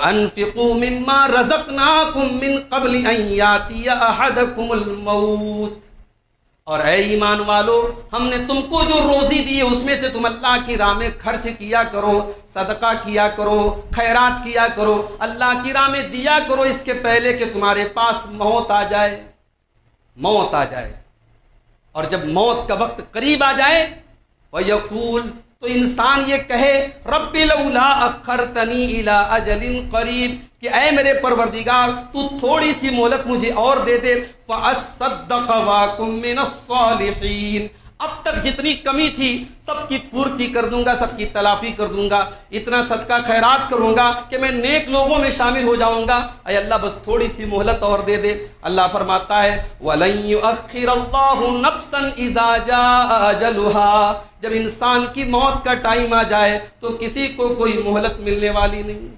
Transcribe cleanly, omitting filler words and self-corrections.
अनफिकू मिम्मा रज़क़नाकुम मिन क़ब्ल अन यातिया अहदकुमुल मौत। और ऐ ईमान वालो, हमने तुमको जो रोज़ी दी है उसमें से तुम अल्लाह की राह में खर्च किया करो, सदका किया करो, खैरात किया करो, अल्लाह की राह में दिया करो, इसके पहले कि तुम्हारे पास मौत आ जाए। मौत आ जाए, और जब मौत का वक्त करीब आ जाए, वयकूल, तो इंसान ये कहे, रब्बि लौला अख्खरतनी इला अजलिन करीब, कि ऐ मेरे परवरदिगार तू थोड़ी सी मोहलत मुझे और दे दे, फ़अस्सद्दक़ व अकुम मिनस्सालिहीन, अब तक जितनी कमी थी सबकी पूर्ति कर दूंगा, सबकी तलाफी कर दूंगा, इतना सदका खैरात करूंगा कि मैं नेक लोगों में शामिल हो जाऊंगा। ऐ अल्लाह बस थोड़ी सी मोहलत और दे दे। अल्लाह फरमाता है, वलन युअख्खिरल्लाहु नफ्सन इज़ा जाअ अजलुहा, जब इंसान की मौत का टाइम आ जाए तो किसी को कोई मोहलत मिलने वाली नहीं।